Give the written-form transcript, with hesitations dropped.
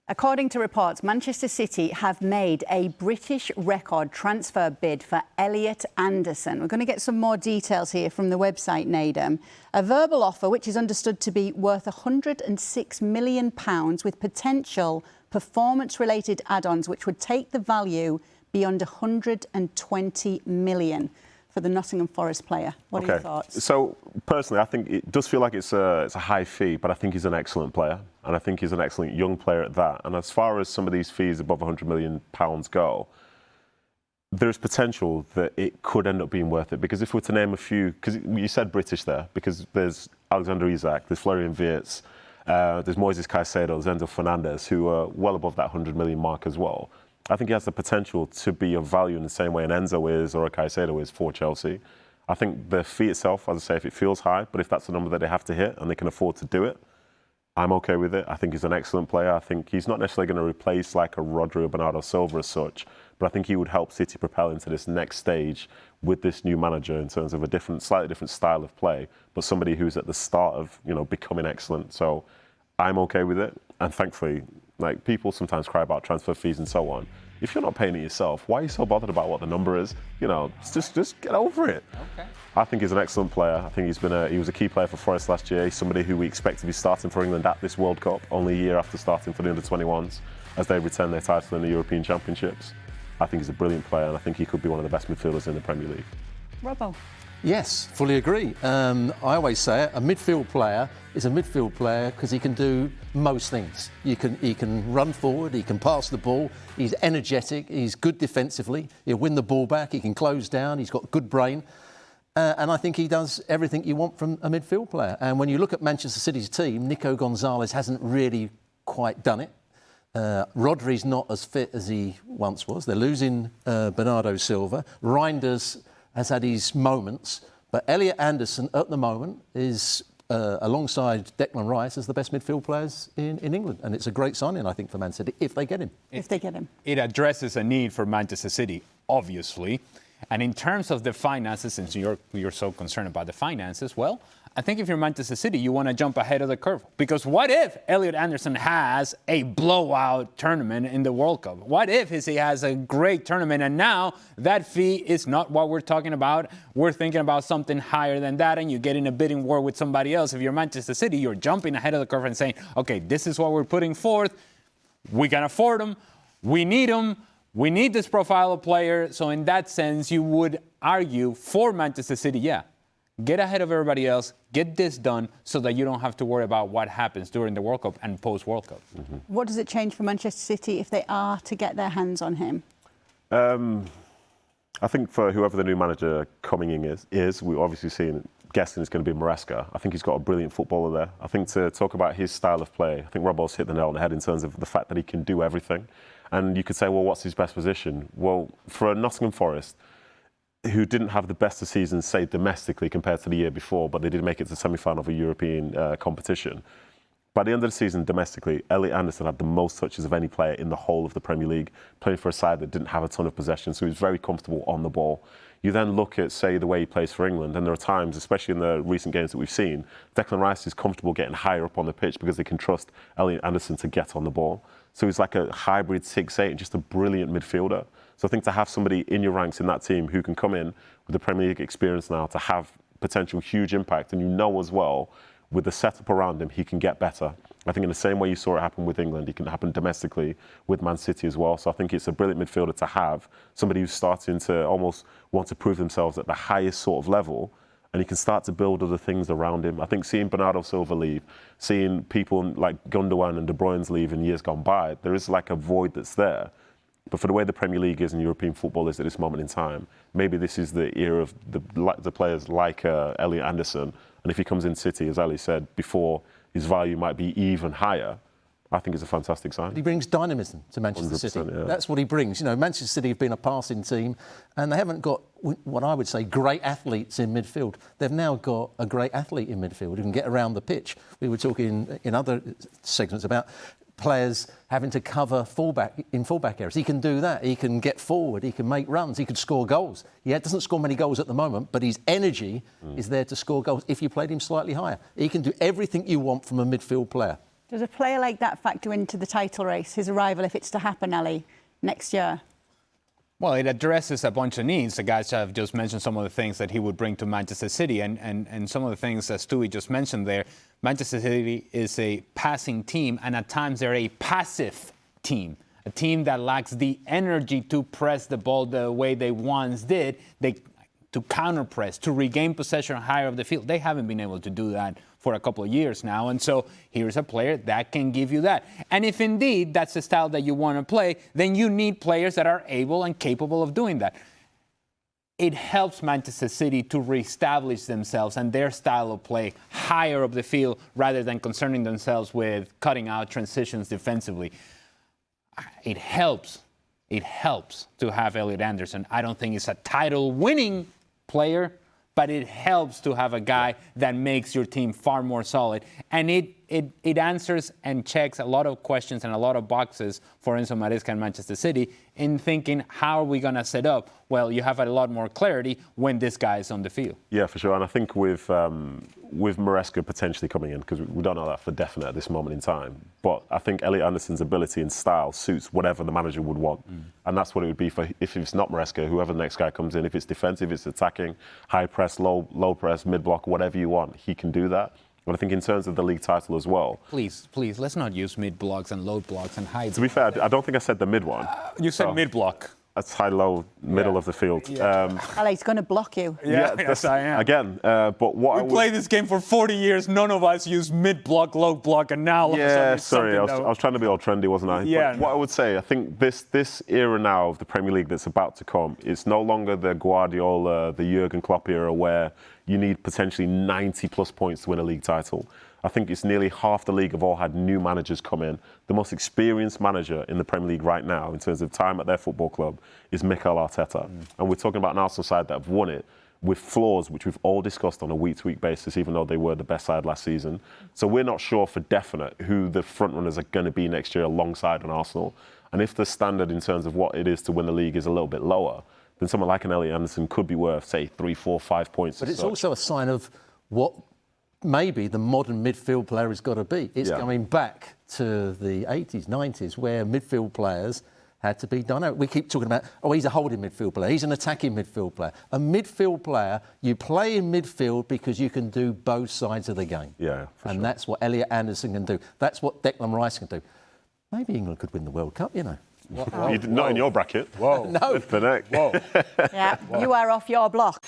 According to reports, Manchester City have made a British record transfer bid for Elliot Anderson. We're going to get some more details here from the website, Nedum. A verbal offer which is understood to be worth £106 million with potential performance-related add-ons which would take the value beyond £120 million for the Nottingham Forest player. What are your thoughts? So, personally, I think it does feel like it's a high fee, but I think he's an excellent player. And I think he's an excellent young player at that. And as far as some of these fees above £100 million go, there's potential that it could end up being worth it. Because if we were to name a few, because you said British there, because there's Alexander Isak, there's Florian Wirtz, there's Moises Caicedo, there's Enzo Fernandez, who are well above that 100 million mark as well. I think he has the potential to be of value in the same way an Enzo is or a Caicedo is for Chelsea. I think the fee itself, as I say, if it feels high, but if that's the number that they have to hit and they can afford to do it, I'm okay with it. I think he's an excellent player. I think he's not necessarily going to replace like a Rodri or Bernardo Silva as such, but I think he would help City propel into this next stage with this new manager in terms of a slightly different style of play, but somebody who's at the start of, becoming excellent. So I'm okay with it. And thankfully, like, people sometimes cry about transfer fees and so on. If you're not paying it yourself, why are you so bothered about what the number is? Just get over it. Okay. I think he's an excellent player. I think he was a key player for Forest last year. He's somebody who we expect to be starting for England at this World Cup, only a year after starting for the under-21s, as they return their title in the European Championships. I think he's a brilliant player, and I think he could be one of the best midfielders in the Premier League. Robbo. Yes, fully agree. I always say it, a midfield player is a midfield player because he can do most things. He can run forward, he can pass the ball, he's energetic, he's good defensively, he'll win the ball back, he can close down, he's got good brain. And I think he does everything you want from a midfield player. And when you look at Manchester City's team, Nico Gonzalez hasn't really quite done it. Rodri's not as fit as he once was. They're losing Bernardo Silva. Reinders has had his moments, but Elliot Anderson at the moment is, alongside Declan Rice, as the best midfield players in England. And it's a great signing, I think, for Man City, if they get him. It addresses a need for Manchester City, obviously. And in terms of the finances, since you're so concerned about the finances, well, I think if you're Manchester City, you want to jump ahead of the curve. Because what if Elliot Anderson has a blowout tournament in the World Cup? What if he has a great tournament and now that fee is not what we're talking about? We're thinking about something higher than that, and you get in a bidding war with somebody else. If you're Manchester City, you're jumping ahead of the curve and saying, okay, this is what we're putting forth. We can afford them. We need them. We need this profile of player. So in that sense, you would argue for Manchester City, get ahead of everybody else, get this done so that you don't have to worry about what happens during the World Cup and post-World Cup. Mm-hmm. What does it change for Manchester City if they are to get their hands on him? I think for whoever the new manager coming in is we're obviously guessing it's going to be Maresca. I think he's got a brilliant footballer there. I think to talk about his style of play, I think Robbo's hit the nail on the head in terms of the fact that he can do everything. And you could say, well, what's his best position? Well, for a Nottingham Forest, who didn't have the best of seasons, say, domestically compared to the year before, but they did make it to the semi-final of a European competition. By the end of the season, domestically, Elliot Anderson had the most touches of any player in the whole of the Premier League, playing for a side that didn't have a ton of possession, so he was very comfortable on the ball. You then look at, say, the way he plays for England, and there are times, especially in the recent games that we've seen, Declan Rice is comfortable getting higher up on the pitch because they can trust Elliot Anderson to get on the ball. So he's like a hybrid 6'8", just a brilliant midfielder. So I think to have somebody in your ranks in that team who can come in with the Premier League experience now to have potential huge impact, and as well, with the setup around him, he can get better. I think in the same way you saw it happen with England, it can happen domestically with Man City as well. So I think it's a brilliant midfielder to have, somebody who's starting to almost want to prove themselves at the highest sort of level, and he can start to build other things around him. I think seeing Bernardo Silva leave, seeing people like Gundogan and De Bruyne's leave in years gone by, there is like a void that's there. But for the way the Premier League is and European football is at this moment in time, maybe this is the era of the players like Elliot Anderson. And if he comes in City, as Ali said before, his value might be even higher. I think it's a fantastic sign. He brings dynamism to Manchester City. Yeah. That's what he brings. Manchester City have been a passing team, and they haven't got what I would say great athletes in midfield. They've now got a great athlete in midfield who can get around the pitch. We were talking in other segments about players having to cover fullback areas. He can do that. He can get forward. He can make runs. He can score goals. He doesn't score many goals at the moment, but his energy is there to score goals if you played him slightly higher. He can do everything you want from a midfield player. Does a player like that factor into the title race, his arrival, if it's to happen, Ellie, next year? Well, it addresses a bunch of needs. The guys have just mentioned some of the things that he would bring to Manchester City, and some of the things that Stewie just mentioned there. Manchester City is a passing team, and at times they're a passive team, a team that lacks the energy to press the ball the way they once did, to counter-press, to regain possession higher of the field. They haven't been able to do that for a couple of years now, and so here's a player that can give you that. And if indeed that's the style that you want to play, then you need players that are able and capable of doing that. It helps Manchester City to reestablish themselves and their style of play higher up the field rather than concerning themselves with cutting out transitions defensively. It helps to have Elliot Anderson. I don't think he's a title-winning player, but it helps to have a guy that makes your team far more solid. And it answers and checks a lot of questions and a lot of boxes for Enzo Maresca and Manchester City in thinking, how are we going to set up? Well, you have a lot more clarity when this guy is on the field. Yeah, for sure. And I think with Maresca potentially coming in, because we don't know that for definite at this moment in time, but I think Elliot Anderson's ability and style suits whatever the manager would want. And that's what it would be for, if it's not Maresca, whoever the next guy comes in. If it's defensive, it's attacking, high press, low press, mid block, whatever you want, he can do that. But I think in terms of the league title as well. Please, let's not use mid blocks and low blocks and high. To be fair, I don't think I said the mid one. You said mid block. That's high, low, middle of the field. Ali, he's going to block you. Yes, I am. Again, but what we played this game for 40 years. None of us used mid block, low block, and now all of a sudden it's sorry, I was trying to be all trendy, wasn't I? Yeah. But what I would say, I think this era now of the Premier League that's about to come, it's no longer the Guardiola, the Jurgen Klopp era where you need potentially 90-plus points to win a league title. I think it's nearly half the league have all had new managers come in. The most experienced manager in the Premier League right now, in terms of time at their football club, is Mikel Arteta. And we're talking about an Arsenal side that have won it with flaws, which we've all discussed on a week-to-week basis, even though they were the best side last season. So we're not sure for definite who the front runners are going to be next year alongside an Arsenal. And if the standard in terms of what it is to win the league is a little bit lower, then someone like an Elliot Anderson could be worth, say, 3, 4, 5 points. But it's also a sign of what maybe the modern midfield player has got to be. It's going back to the 80s, 90s, where midfield players had to be done out. We keep talking about, he's a holding midfield player, he's an attacking midfield player. A midfield player, you play in midfield because you can do both sides of the game. Yeah, and that's what Elliot Anderson can do. That's what Declan Rice can do. Maybe England could win the World Cup, you know. Not in your bracket. Whoa. No. The neck. Whoa. Yeah, you are off your block.